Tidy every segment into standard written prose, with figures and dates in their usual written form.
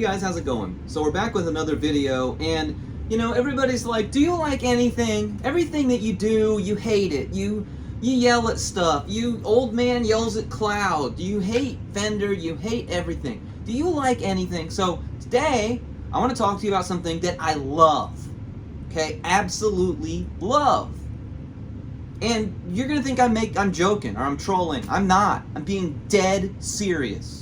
Hey guys, how's it going? So we're back with another video, and everybody's like, do you like anything? Everything that you do, you hate it. You yell at stuff. You old man yells at cloud. You hate Fender, you hate everything. Do you like anything? So today, I want to talk to you about something that I love. Okay? Absolutely love. And you're gonna think I'm joking or I'm trolling. I'm not. I'm being dead serious.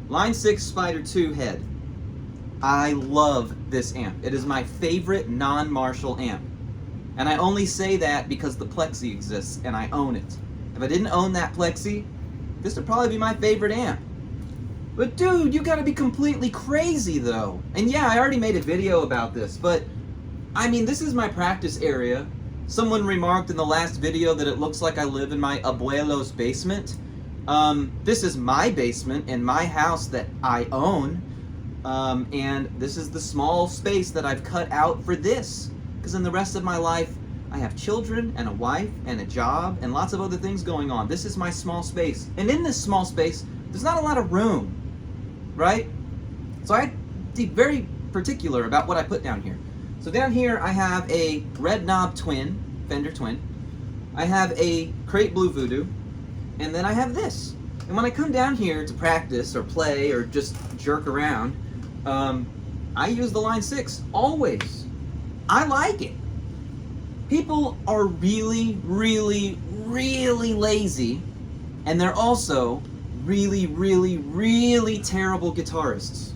Line 6 Spider 2 head. I love this amp. It is my favorite non-Marshall amp. And I only say that because the Plexi exists and I own it. If I didn't own that Plexi, this would probably be my favorite amp. But dude, you gotta be completely crazy though. And yeah, I already made a video about this, but I mean, this is my practice area. Someone remarked in the last video that it looks like I live in my abuelo's basement. This is my basement in my house that I own, and this is the small space that I've cut out for this, because in the rest of my life, I have children and a wife and a job and lots of other things going on. This is my small space, and in this small space, there's not a lot of room, right? So I have to be very particular about what I put down here. So down here, I have a red knob twin, Fender twin. I have a Crate Blue Voodoo. And then I have this. And when I come down here to practice or play or just jerk around, I use the Line 6, always. I like it. People are really, really, really lazy, and they're also really, really, really terrible guitarists.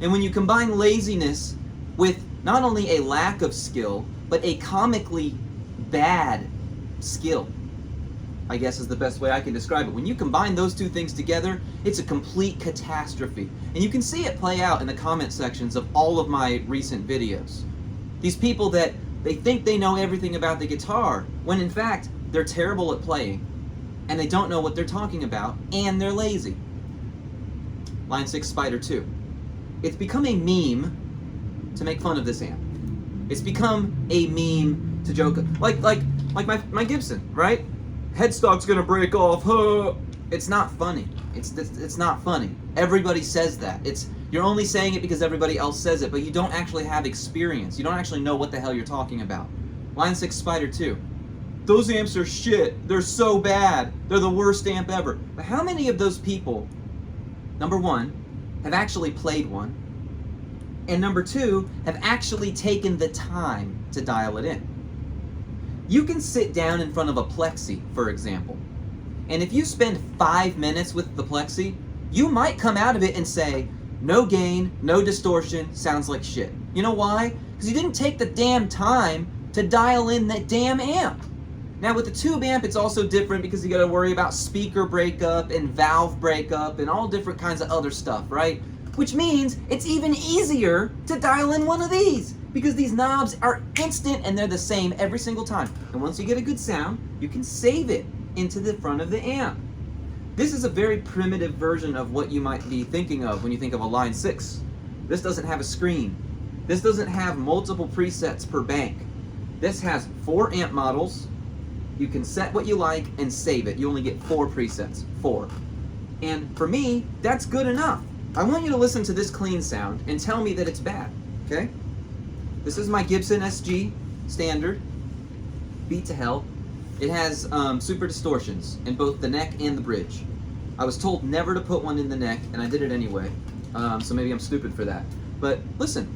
And when you combine laziness with not only a lack of skill, but a comically bad skill, I guess is the best way I can describe it. When you combine those two things together, it's a complete catastrophe. And you can see it play out in the comment sections of all of my recent videos. These people that they think they know everything about the guitar, when in fact, they're terrible at playing, and they don't know what they're talking about, and they're lazy. Line 6 Spider 2. It's become a meme to make fun of this amp. It's become a meme to joke, like my Gibson, right? Headstock's gonna break off, huh? It's not funny. It's not funny. Everybody says that. You're only saying it because everybody else says it, but you don't actually have experience. You don't actually know what the hell you're talking about. Line 6 Spider 2. Those amps are shit. They're so bad. They're the worst amp ever. But how many of those people, number one, have actually played one, and number two, have actually taken the time to dial it in? You can sit down in front of a Plexi, for example, and if you spend 5 minutes with the Plexi, you might come out of it and say, no gain, no distortion, sounds like shit. You know why? Because you didn't take the damn time to dial in that damn amp. Now with the tube amp, it's also different because you gotta worry about speaker breakup and valve breakup and all different kinds of other stuff, right? Which means it's even easier to dial in one of these, because these knobs are instant and they're the same every single time. And once you get a good sound, you can save it into the front of the amp. This is a very primitive version of what you might be thinking of when you think of a Line 6. This doesn't have a screen. This doesn't have multiple presets per bank. This has 4 amp models. You can set what you like and save it. You only get 4 presets, 4. And for me, that's good enough. I want you to listen to this clean sound and tell me that it's bad, okay? This is my Gibson SG Standard, beat to hell. It has super distortions in both the neck and the bridge. I was told never to put one in the neck, and I did it anyway, so maybe I'm stupid for that. But listen.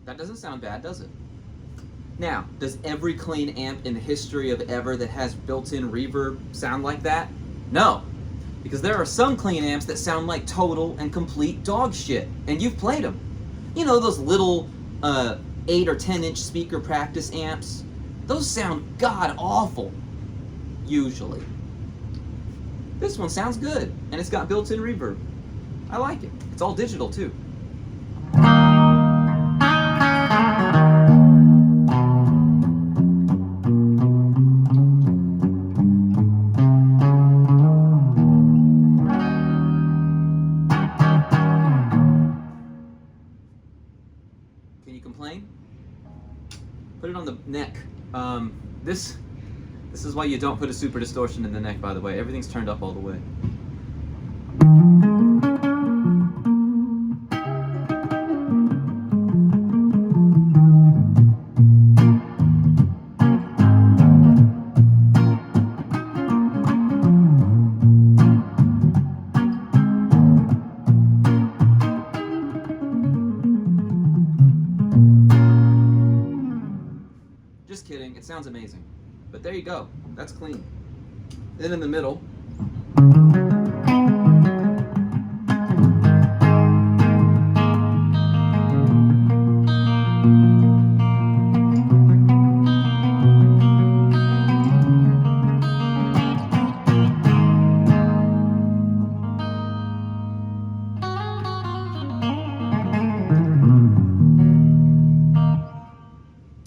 That doesn't sound bad, does it? Now, does every clean amp in the history of ever that has built-in reverb sound like that? No, because there are some clean amps that sound like total and complete dog shit, and you've played them. You know, those little 8 or 10 inch speaker practice amps Those sound god-awful, usually. This one sounds good, and it's got built-in reverb. I like it. It's all digital, too. Can you complain? Put it on the neck. This is why you don't put a super distortion in the neck, by the way. Everything's turned up all the way. Just kidding, it sounds amazing. But there you go, that's clean. Then in the middle,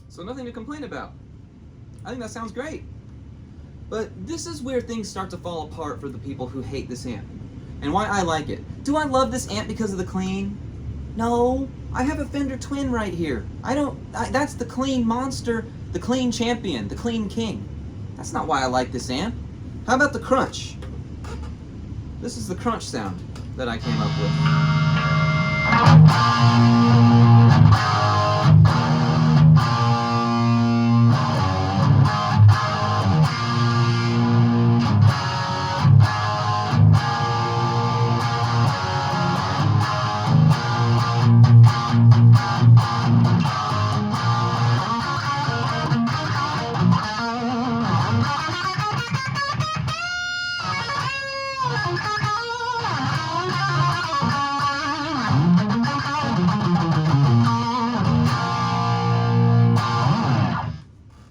so nothing to complain about. I think that sounds great. But this is where things start to fall apart for the people who hate this amp. And why I like it. Do I love this amp because of the clean? No. I have a Fender Twin right here. That's the clean monster, the clean champion, the clean king. That's not why I like this amp. How about the crunch? This is the crunch sound that I came up with.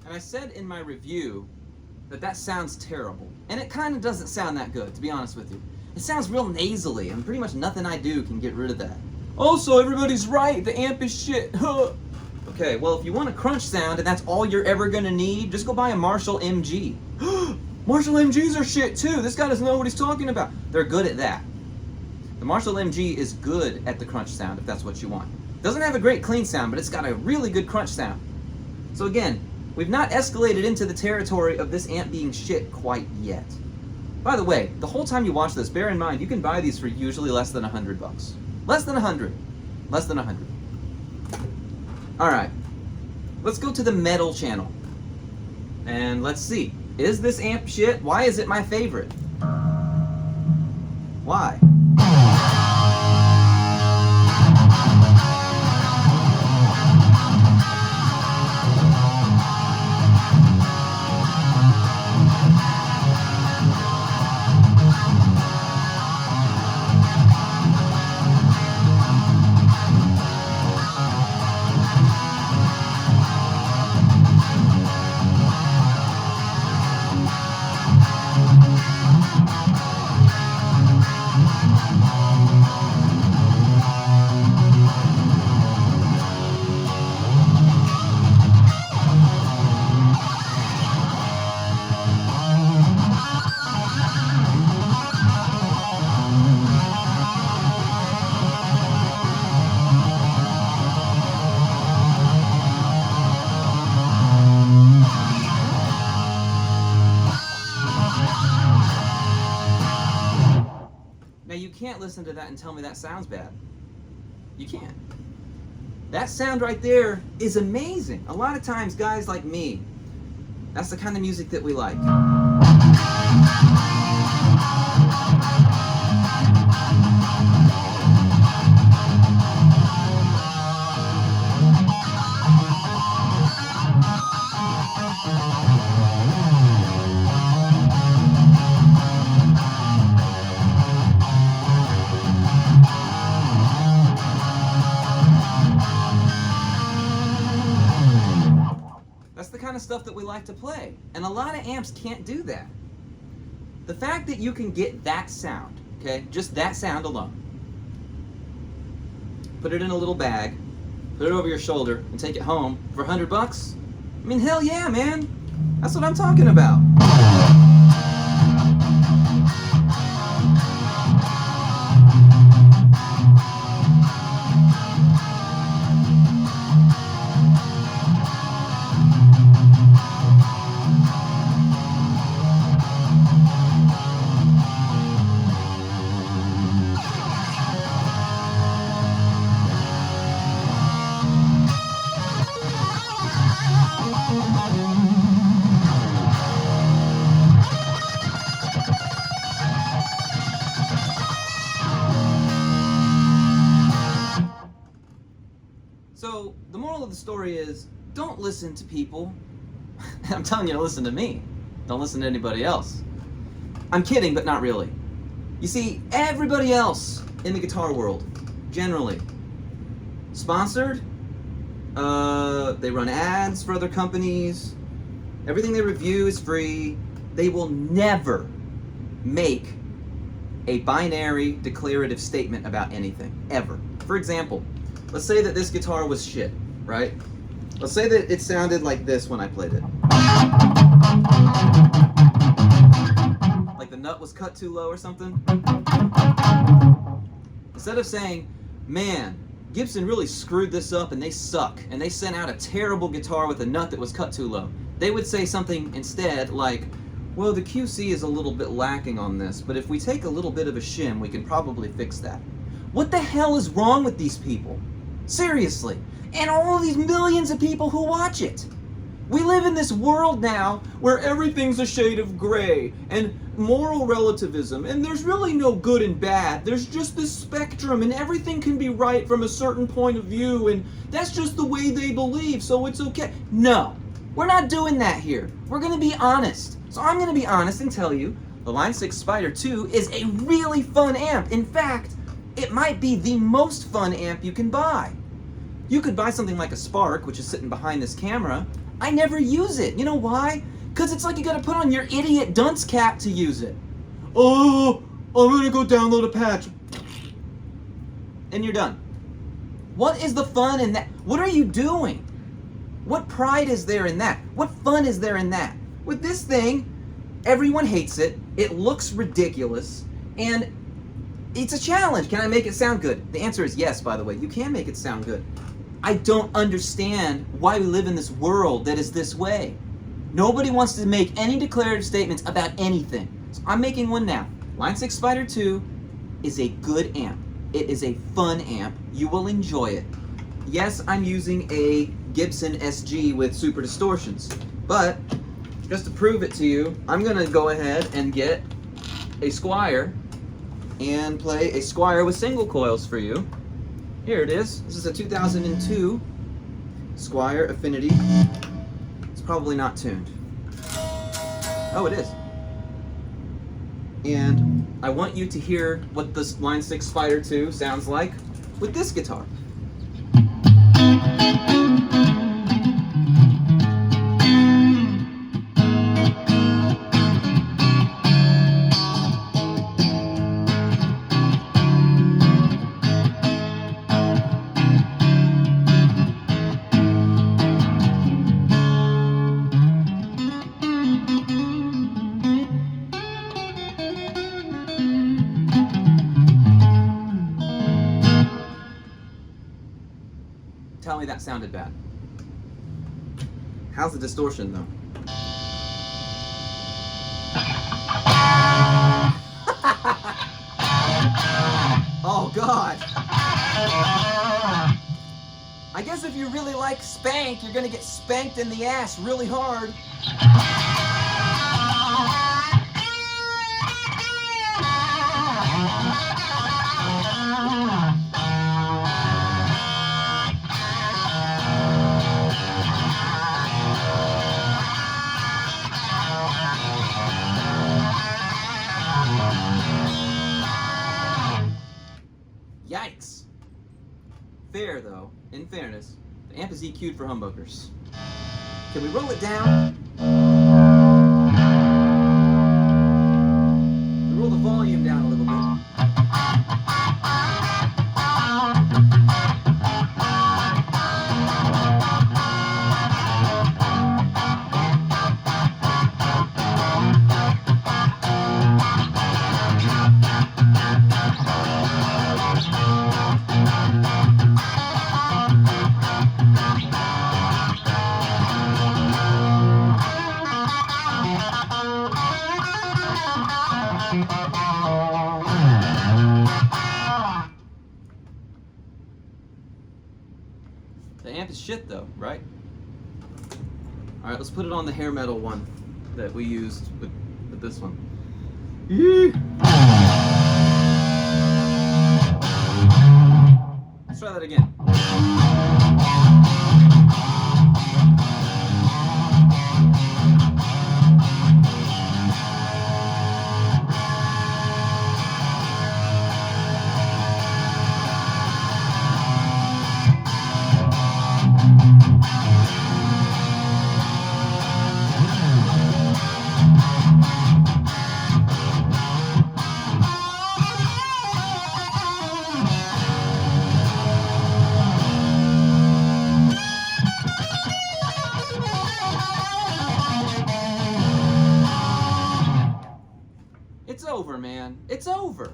And I said in my review that sounds terrible. And it kind of doesn't sound that good, to be honest with you. It sounds real nasally, and pretty much nothing I do can get rid of that. Also, everybody's right, the amp is shit. Okay, well, if you want a crunch sound and that's all you're ever gonna need, just go buy a Marshall MG. Marshall MGs are shit too. This guy doesn't know what he's talking about. They're good at that. The Marshall MG is good at the crunch sound, if that's what you want. Doesn't have a great clean sound, but it's got a really good crunch sound. So again, we've not escalated into the territory of this amp being shit quite yet. By the way, the whole time you watch this, bear in mind, you can buy these for usually less than $100. Less than 100. Less than 100. Alright, let's go to the metal channel. And let's see. Is this amp shit? Why is it my favorite? Why? Now you can't listen to that and tell me that sounds bad. You can't. That sound right there is amazing. A lot of times guys like me, that's the kind of music that we like. That's the kind of stuff that we like to play. And a lot of amps can't do that. The fact that you can get that sound, okay, just that sound alone, put it in a little bag, put it over your shoulder, and take it home for $100? I mean, hell yeah, man. That's what I'm talking about. So, the moral of the story is, don't listen to people. I'm telling you to listen to me. Don't listen to anybody else. I'm kidding, but not really. You see, everybody else in the guitar world, generally, sponsored, they run ads for other companies, everything they review is free. They will never make a binary declarative statement about anything, ever. For example, let's say that this guitar was shit, right? Let's say that it sounded like this when I played it. Like the nut was cut too low or something. Instead of saying, man, Gibson really screwed this up and they suck, and they sent out a terrible guitar with a nut that was cut too low, they would say something instead like, well, the QC is a little bit lacking on this, but if we take a little bit of a shim, we can probably fix that. What the hell is wrong with these people? Seriously. And all these millions of people who watch it. We live in this world now where everything's a shade of gray and moral relativism, and there's really no good and bad. There's just this spectrum, and everything can be right from a certain point of view, and that's just the way they believe, so it's okay. No, we're not doing that here. We're going to be honest. So I'm going to be honest and tell you, the Line 6 Spider 2 is a really fun amp. In fact, it might be the most fun amp you can buy. You could buy something like a Spark, which is sitting behind this camera. I never use it. You know why? Because it's like you gotta put on your idiot dunce cap to use it. Oh, I'm gonna go download a patch. And you're done. What is the fun in that? What are you doing? What pride is there in that? What fun is there in that? With this thing, everyone hates it. It looks ridiculous. And it's a challenge. Can I make it sound good? The answer is yes, by the way. You can make it sound good. I don't understand why we live in this world that is this way. Nobody wants to make any declarative statements about anything. So I'm making one now. Line 6 Spider 2 is a good amp. It is a fun amp. You will enjoy it. Yes, I'm using a Gibson SG with super distortions, but just to prove it to you, I'm gonna go ahead and get a Squier and play a Squier with single coils for you. Here it is. This is a 2002 Squier Affinity. It's probably not tuned. Oh, it is. And I want you to hear what this Line 6 Spider 2 sounds like with this guitar. Tell me that sounded bad. How's the distortion though? Oh God. I guess if you really like spank, you're gonna get spanked in the ass really hard. Yikes. Fair though, in fairness, the amp is EQ'd for humbuckers. Can we roll it down? We roll the volume down a little bit. The amp is shit though, right? Alright, let's put it on the hair metal one that we used with this one. Let's try that again. It's over, man. It's over.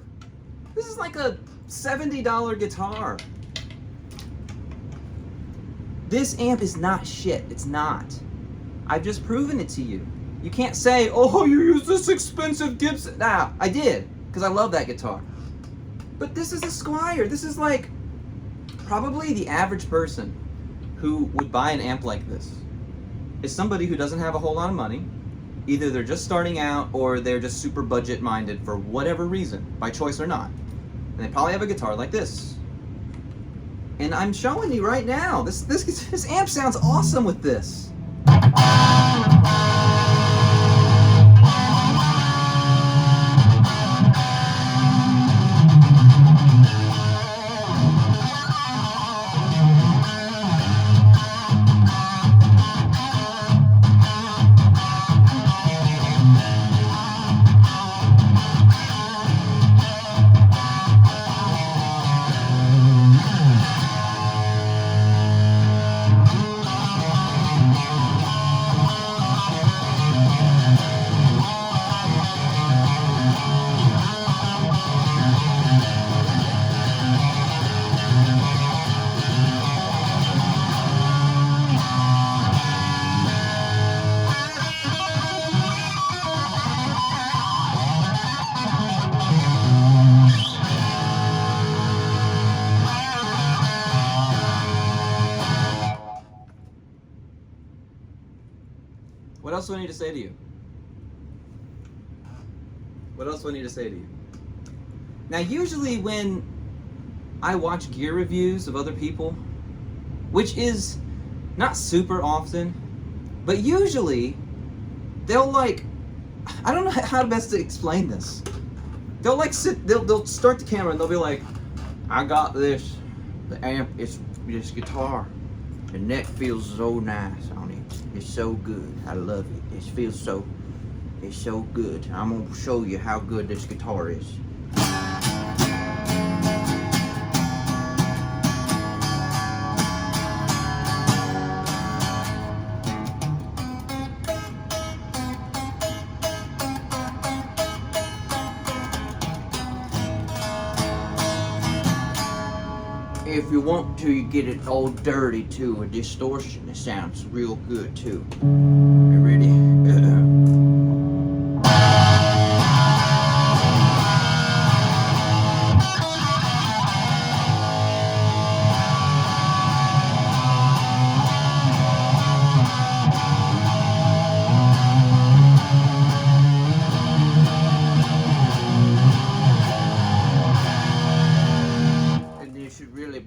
This is like a $70 guitar. This amp is not shit. It's not. I've just proven it to you. You can't say, oh, you use this expensive Gibson. Nah, I did, because I love that guitar. But this is a Squier. This is like probably the average person who would buy an amp like this is somebody who doesn't have a whole lot of money. Either they're just starting out or they're just super budget minded for whatever reason, by choice or not. And they probably have a guitar like this. And I'm showing you right now, this amp sounds awesome with this. What else do I need to say to you? What else do I need to say to you? Now, usually when I watch gear reviews of other people, which is not super often, but usually they'll like, I don't know how best to explain this. They'll like they'll start the camera and they'll be like, I got this, the amp, it's this guitar. The neck feels so nice on it. It's so good. I love it. It feels so, it's so good. I'm gonna show you how good this guitar is. If you want to, you get it all dirty too, a distortion. It sounds real good too. You ready?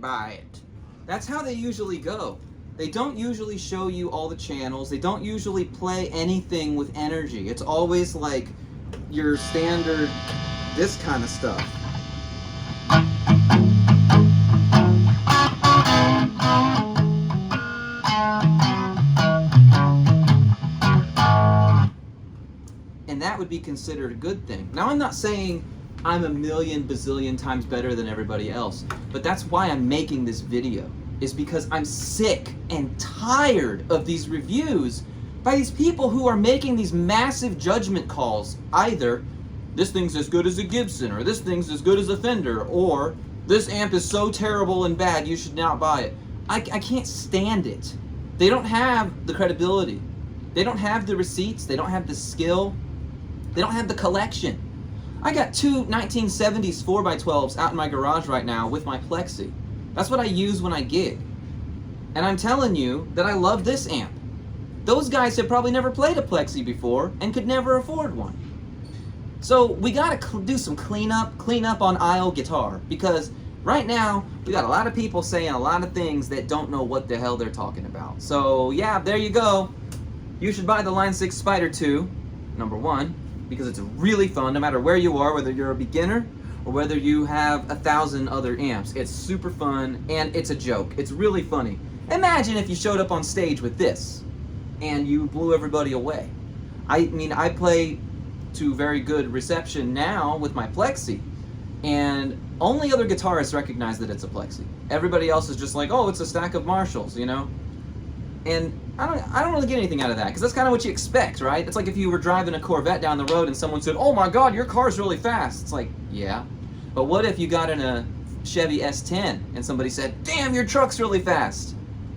Buy it. That's how they usually go. They don't usually show you all the channels. They don't usually play anything with energy. It's always like your standard, this kind of stuff. that would be considered a good thing. Now, I'm not saying I'm a million bazillion times better than everybody else, but that's why I'm making this video, is because I'm sick and tired of these reviews by these people who are making these massive judgment calls. Either this thing's as good as a Gibson, or this thing's as good as a Fender, or this amp is so terrible and bad you should not buy it. I can't stand it. They don't have the credibility. They don't have the receipts. They don't have the skill. They don't have the collection. I got two 1970s 4x12s out in my garage right now with my Plexi. That's what I use when I gig. And I'm telling you that I love this amp. Those guys have probably never played a Plexi before and could never afford one. So we gotta do some cleanup on aisle guitar, because right now we got a lot of people saying a lot of things that don't know what the hell they're talking about. So yeah, there you go. You should buy the Line 6 Spider 2, number one, because it's really fun no matter where you are, whether you're a beginner or whether you have 1,000 other amps. It's super fun and it's a joke. It's really funny. Imagine if you showed up on stage with this and you blew everybody away. I mean, I play to very good reception now with my Plexi, and only other guitarists recognize that it's a Plexi. Everybody else is just like, oh, it's a stack of Marshalls, you know? And I don't really get anything out of that, because that's kind of what you expect, right? It's like if you were driving a Corvette down the road and someone said, oh my God, your car's really fast. It's like, yeah. But what if you got in a Chevy S10 and somebody said, damn, your truck's really fast?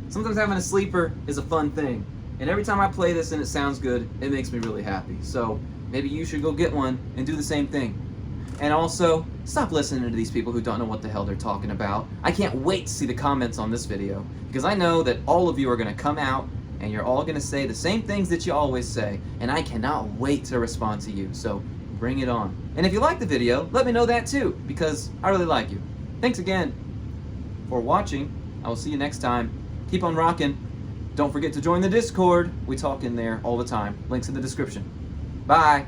Sometimes having a sleeper is a fun thing. And every time I play this and it sounds good, it makes me really happy. So maybe you should go get one and do the same thing. And also, stop listening to these people who don't know what the hell they're talking about. I can't wait to see the comments on this video, because I know that all of you are going to come out and you're all going to say the same things that you always say, and I cannot wait to respond to you. So bring it on. And if you like the video, let me know that too, because I really like you. Thanks again for watching. I will see you next time. Keep on rocking. Don't forget to join the Discord. We talk in there all the time. Links in the description. Bye.